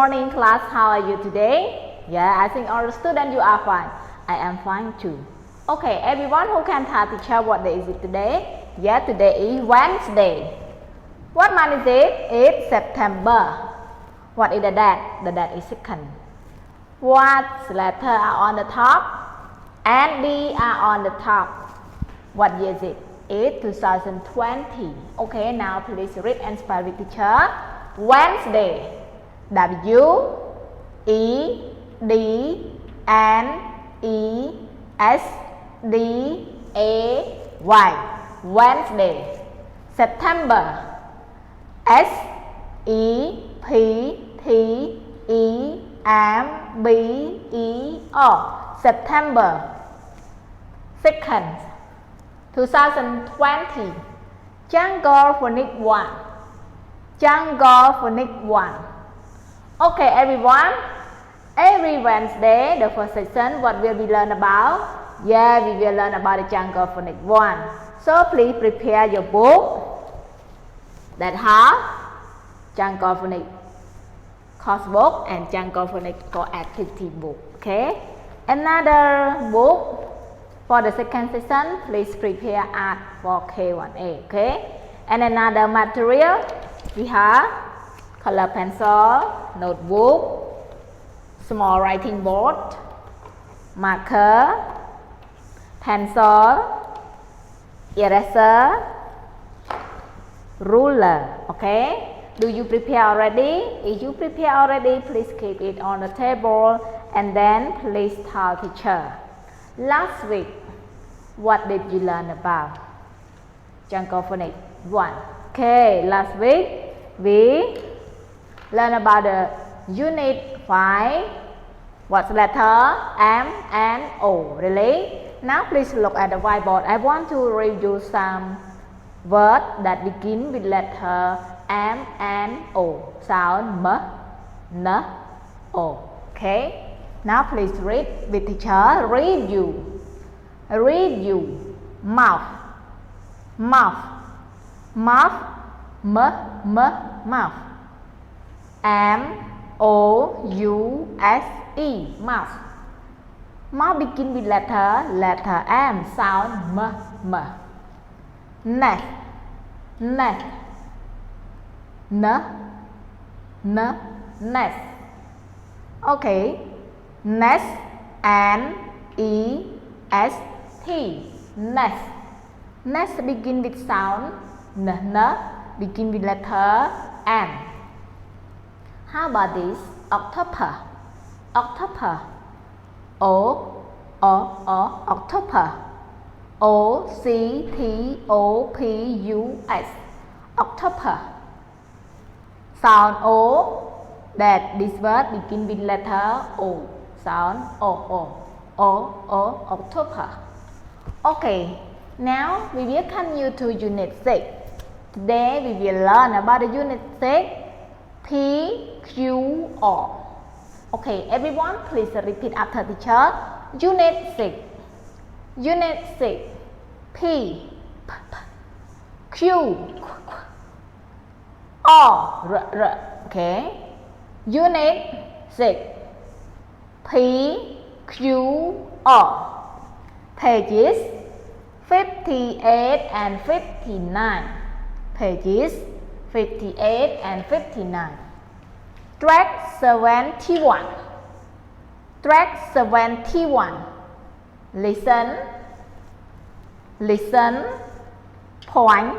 morning class, how are you today? Yeah, I think all the students you are fine. I am fine too. Okay, everyone who can tell teacher what day is it today? Yeah, today is Wednesday. What month is it? It's September. What is the date? The date is second. What letter are on the top? And D are on the top. What year is it? It's 2020. Okay, now please read and spell with teacher. Wednesday. W E D N E S D A Y. Wednesday. September. S E P T E M B E R. September. Second. 2020. Jungle Phonics 1. Jungle Phonics 1. Okay, everyone. Every Wednesday, the first session, what will we learn about? Yeah, we will learn about the Jungle Phonics 1. So please prepare your book that have Jungle Phonics course book and Jungle Phonics core activity book. Okay. Another book for the second session, please prepare art for K1A. Okay. And another material, we have color pencil, notebook, small writing board, marker, pencil, eraser, ruler. Okay. Do you prepare already? If you prepare already, please keep it on the table and then please tell teacher. Last week, what did you learn about? Jungle Phonics 1. Okay, last week we learned about the unit 5. What's letter? M and O. Really? Now please look at the whiteboard. I want to review some words that begin with letter M and O. Sound M, N, O. Okay. Now please read with teacher. Read you. Read you. Mouth. Mouth. Mouth. M, M, mouth. M, O, U, S, E. Mouth. Mouth begin with letter M. Sound M, M. Neck. Neck. N, N, nest. Okay. Nest, N, E, S, T. Nest. Nest begin with sound N, N, begin with letter N. How about this? Octopus. Octopus. O, octopus. O, C, T, O, P, U, S. Octopus. Sound O, that this word begin with letter O. Sound O, octopus. Okay, now we will continue to unit 6. Today we will learn about the unit 6, P, Q, R. Okay, everyone please repeat after teacher. Unit 6. Unit 6. P, Q, R. Okay. Unit 6. P, Q, R. Pages 58 and 59. Pages 58 and 59. Track 71. Track 71. Listen. Listen. Point.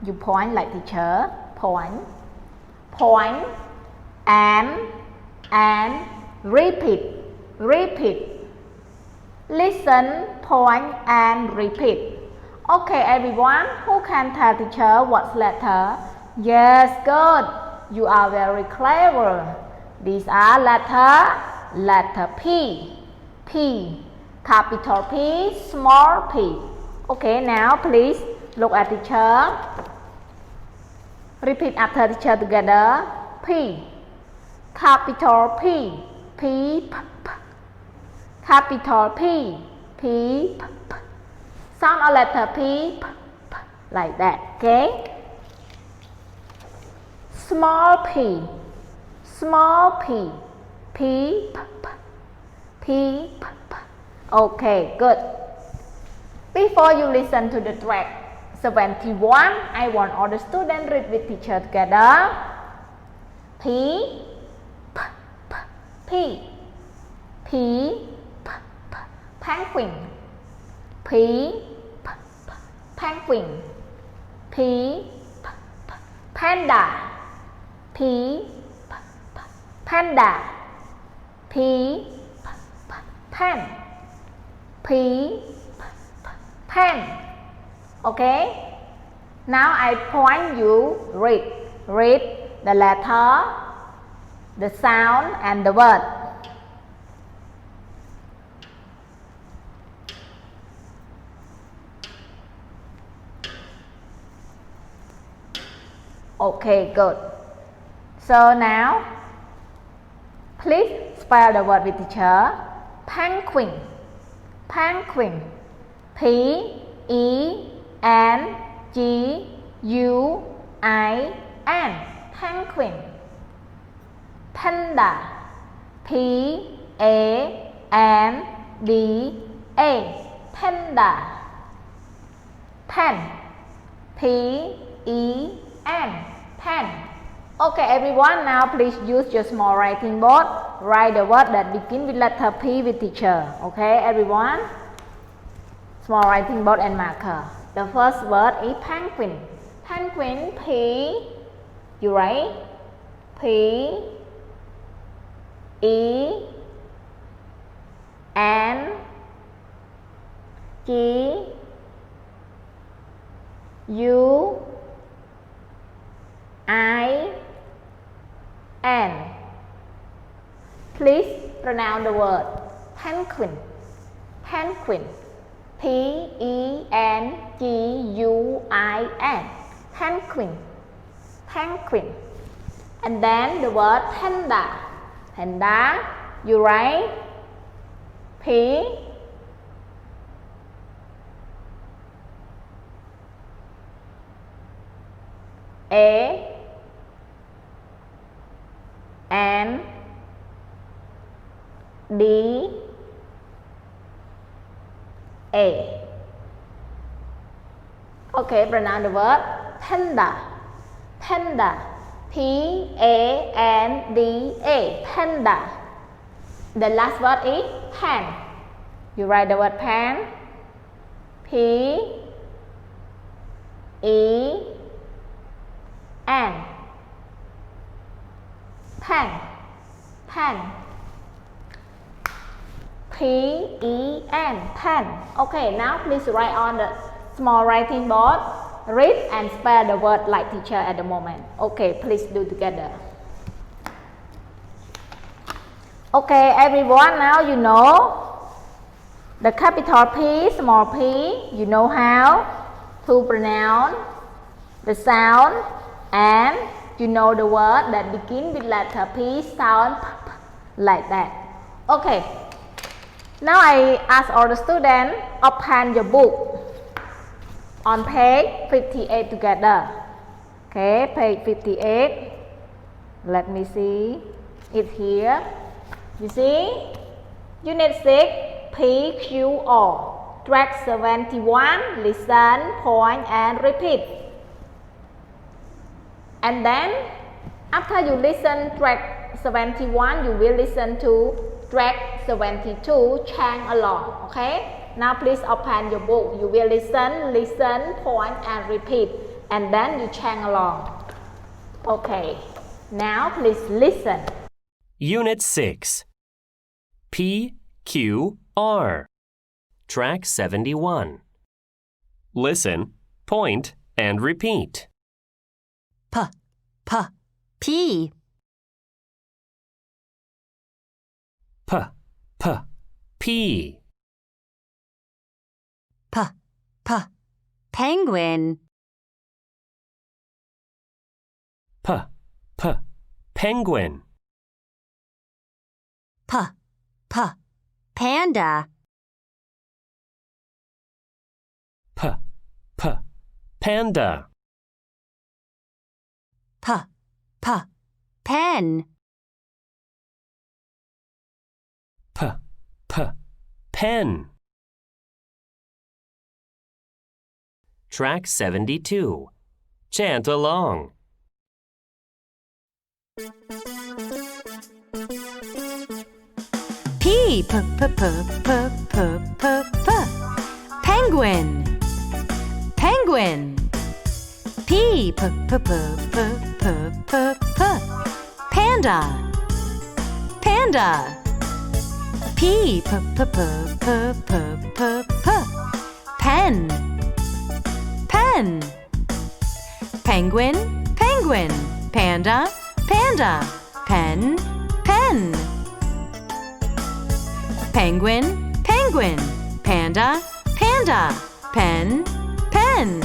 You point like teacher. Point. Point. And repeat. Repeat. Listen, point, and repeat. Okay, everyone, who can tell teacher what's letter? Yes, good. You are very clever. These are letter P. P. Capital P, small p. Okay, now please look at teacher. Repeat after teacher together. P. Capital P. P, P, P. Capital P. P, P, P. Sound a letter P, P, P. Like that, okay? Small P. Small p. P, p, p. P, p, p. Okay, good. Before you listen to the track 71, I want all the students read with teacher together. P, p, p, P. P, p, p. Penguin. P, p, p. Penguin. P, p, p. Panda. P, p, p. Panda. P, p, p. Pen. P, p, p. Pen. Okay? Now I point you read. Read the letter, the sound and the word. Okay, good. So now, please spell the word with teacher. Penguin. Penguin. P, E, N, G, U, I, N. Penguin. Panda. P, A, N, D, A. Panda. Pen. P, E, N. Pen. Okay, everyone, now please use your small writing board. Write the word that begin with letter P with teacher. Okay, everyone? Small writing board and marker. The first word is penguin. Penguin, P. You write P, E, N, G, U, I, N. Please pronounce the word penguin. Penguin. P, E, N, G, U, I, N. Penguin. Penguin. And then the word panda. Panda, you write P, A, N, D, A. Okay, pronounce the word panda. Panda. P-A-N-D-A. Panda. The last word is pen. You write the word pen. P-E-N. Pen. Pen. P-E-N. Pen. Okay, now please write on the small writing board. Read and spell the word like teacher at the moment. Okay, please do together. Okay, everyone, now you know the capital P, small p. You know how to pronounce the sound, and you know the word that begin with letter P sound like that. Okay, now I ask all the students open your book on page 58 together. Okay, page 58. Let me see. It's here. You see? Unit 6, PQR. Track 71. Listen, point, and repeat. And then, after you listen track 71, you will listen to track 72, chant along. Okay? Now please open your book. You will listen, point, and repeat. And then you chant along. Okay. Now please listen. Unit 6. PQR. Track 71. Listen, point, and repeat. P, P. P, P, P. P, penguin. P, penguin. P, panda. P, panda. P, pen. pen. Track 72. Chant along. P, p, p, p, p, p, p, p. Penguin. Penguin. P, p, p, p, p, p, p, p. Panda. Panda. P, p, p, p, p, p, p, p. Pen. Pen. Penguin. Penguin. Panda. Panda. Pen. Pen. Penguin, penguin, panda, panda, pen, pen.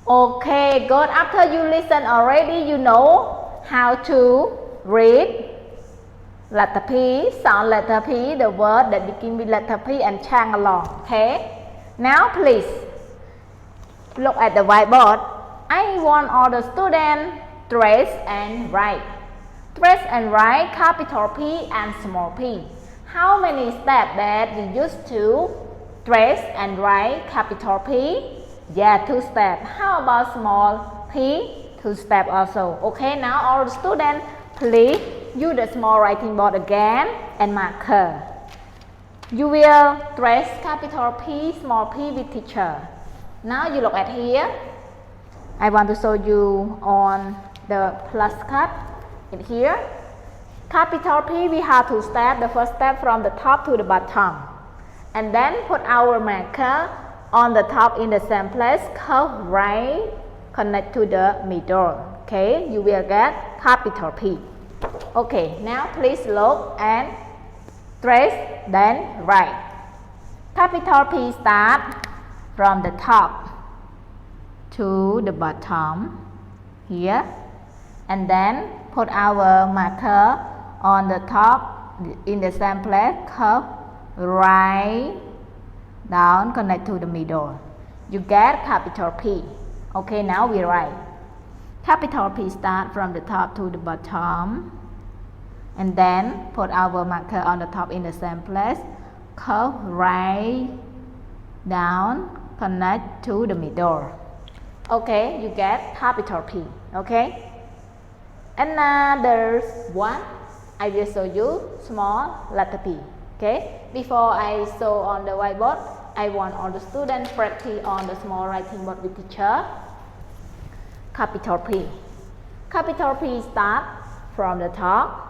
Okay, good. After you listen already, you know how to read letter P, sound letter P, the word that begin with letter P and chant along. Okay. Now please look at the whiteboard. I want all the students trace and write. Trace and write capital P and small p. How many steps that we used to trace and write capital P? Yeah, 2 steps. How about small p? 2 steps also. Okay, now all the students, please use the small writing board again and marker. You will trace capital P, small p with teacher. Now you look at here. I want to show you on the plus cut. In here, capital P, we have 2 steps. The first step from the top to the bottom. And then put our marker on the top in the same place, curve right, connect to the middle. Okay, you will get capital P. Okay, now please look and trace, then write. Capital P start from the top to the bottom here. And then put our marker on the top in the same place, curve right down, connect to the middle. You get capital P. Okay, now we write. Capital P start from the top to the bottom. And then put our marker on the top in the same place, curve right down, connect to the middle. Okay, you get capital P. Okay. Another one, I will show you small letter P. Okay, before I show on the whiteboard, I want all the students practice on the small writing board with teacher. Capital P. Capital P start from the top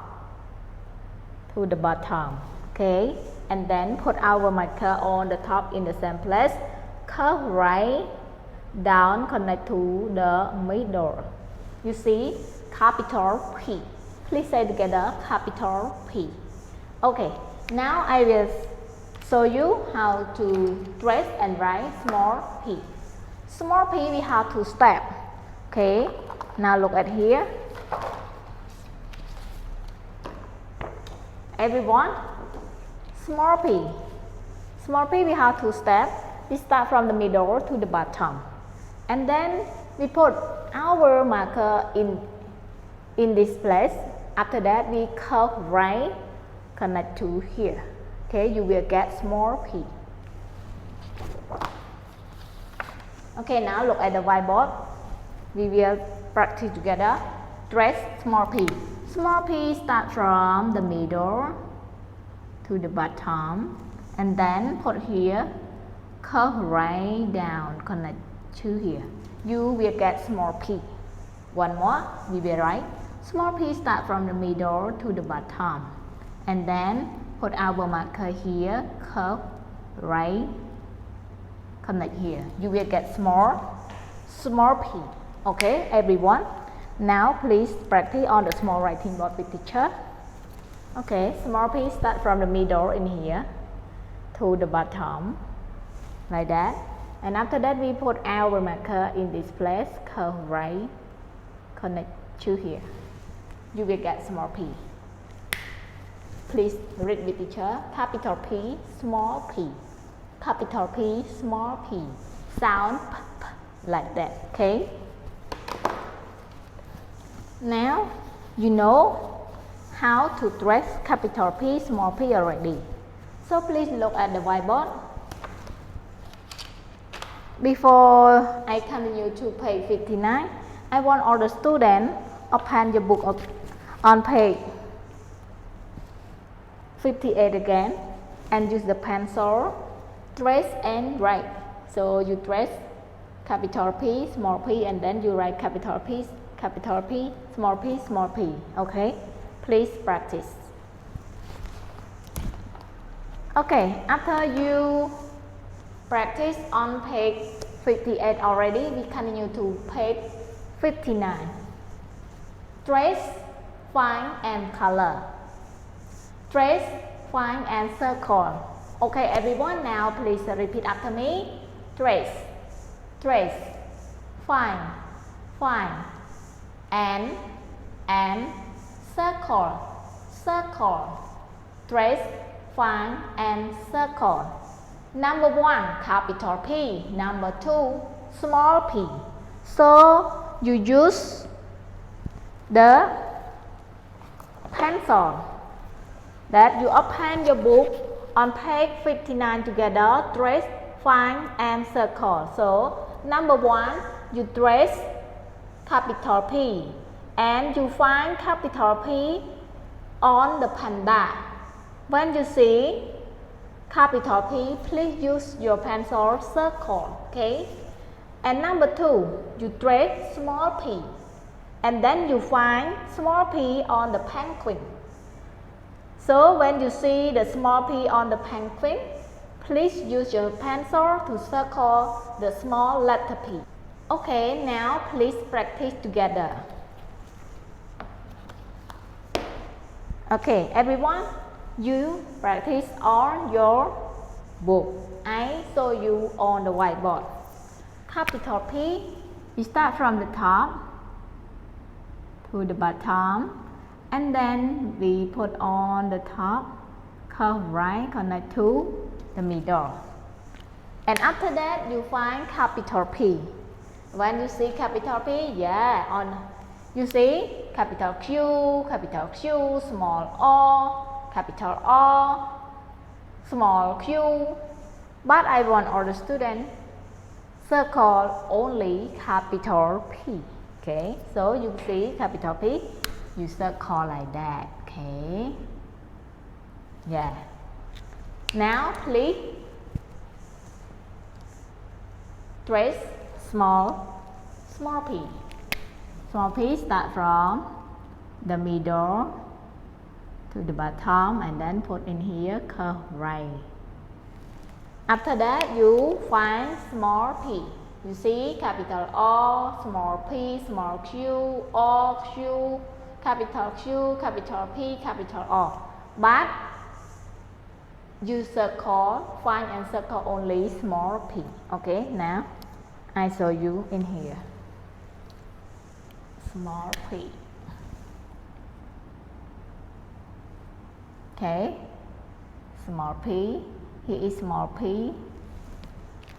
to the bottom. Okay, and then put our marker on the top in the same place, curve right down, connect to the middle. You see? Capital P. Please say together, capital P. Okay, now I will show you how to trace and write small p. Small p we have 2 steps. Okay, now look at here. Everyone, small p. Small p we have 2 steps. We start from the middle to the bottom. And then we put our marker in this place. After that, we curve right, connect to here. Okay, you will get small p. Okay, now look at the whiteboard. We will practice together. Trace small p. Small p start from the middle to the bottom, and then put here, curve right down, connect to here. You will get small p. One more, we will write. Small p start from the middle to the bottom, and then put our marker here, curve right, connect here. You will get small p. Okay, everyone. Now please practice on the small writing board with teacher. Okay, small p start from the middle in here to the bottom, like that. And after that, we put our marker in this place, curve right, connect to here. You will get small p. Please read with teacher. Capital P, small p. Capital P, small p. Sound p, p, like that. Okay. Now you know how to trace capital P, small p already. So please look at the whiteboard. Before I continue to page 59, I want all the students open your book on page 58 again and use the pencil, trace and write. So you trace capital P, small p, and then you write capital P, small p, small p. Okay, please practice. Okay, after you practice on page 58 already, we continue to page 59. Trace, find and color. Trace, find and circle. Okay, everyone, now please repeat after me. Trace, trace, find, and circle, circle. Trace, find and circle. Number 1, capital P. Number 2, small p. So you use the pencil that you open your book on page 59 together, trace, find and circle. So number 1, you trace capital P and you find capital P on the panda. When you see capital P, please use your pencil circle, okay? And number 2, you trace small p and then you find small p on the penguin. So when you see the small p on the penguin, please use your pencil to circle the small letter p. Okay, now please practice together. Okay, everyone, you practice on your book. I show you on the whiteboard. Capital P, we start from the top to the bottom, and then we put on the top, curve right, connect to the middle. And after that, you find capital P. When you see capital P, you see capital Q, small o, capital O, small q. But I want all the students circle only capital P. Okay, so you see capital P, you circle like that. Okay, yeah. Now please trace small p. Small p start from the middle to the bottom and then put in here, curve right. After that, you find small p. You see capital O, small p, small q, O, q, capital P, capital O. But you circle, find and circle only small p. Okay, now I show you in here. Small p. Okay, small p, here is small p,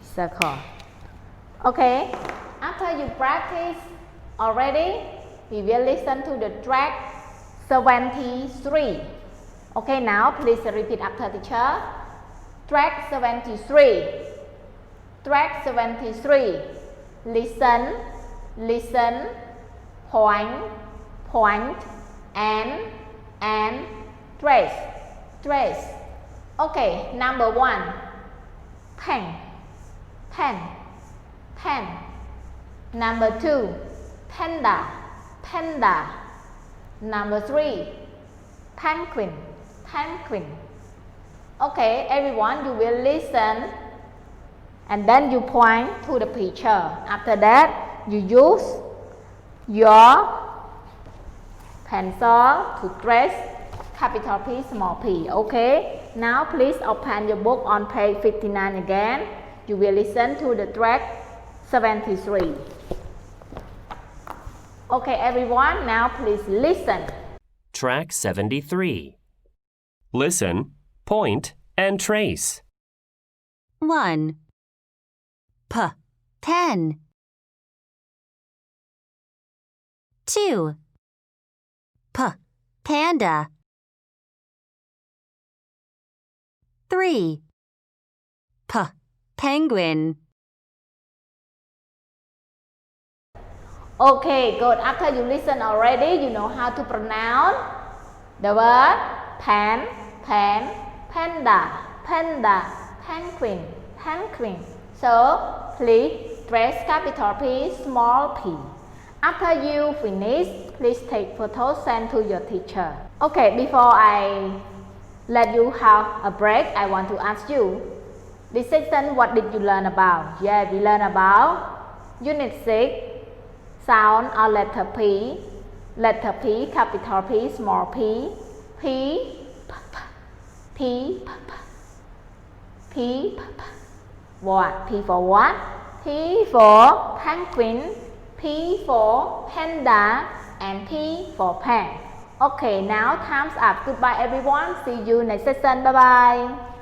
circle. Okay, after you practice already, we will listen to the track 73. Okay, now please repeat after teacher. Track 73. Track 73. Listen, listen, point, and trace, trace. Okay, number 1, pen. Number 2, panda. Number 3, penguin. Okay, everyone, you will listen and then you point to the picture. After that, you use your pencil to trace capital P, small p. Okay, now please open your book on page 59 again. You will listen to the track 73. Okay, everyone, now please listen. Track 73. Listen, point, and trace. 1. Pen. 2. panda. 3. Penguin. Okay, good. After you listen already, you know how to pronounce the word panda, penguin. So, please press capital P, small p. After you finish, please take photos send to your teacher. Okay, before I let you have a break, I want to ask you, this section, what did you learn about? Yeah, we learned about Unit 6, sound or letter P, capital P, small p, what? P for what? P for penguin, P for panda, and P for pen. Okay, now time's up. Goodbye everyone. See you next session. Bye bye.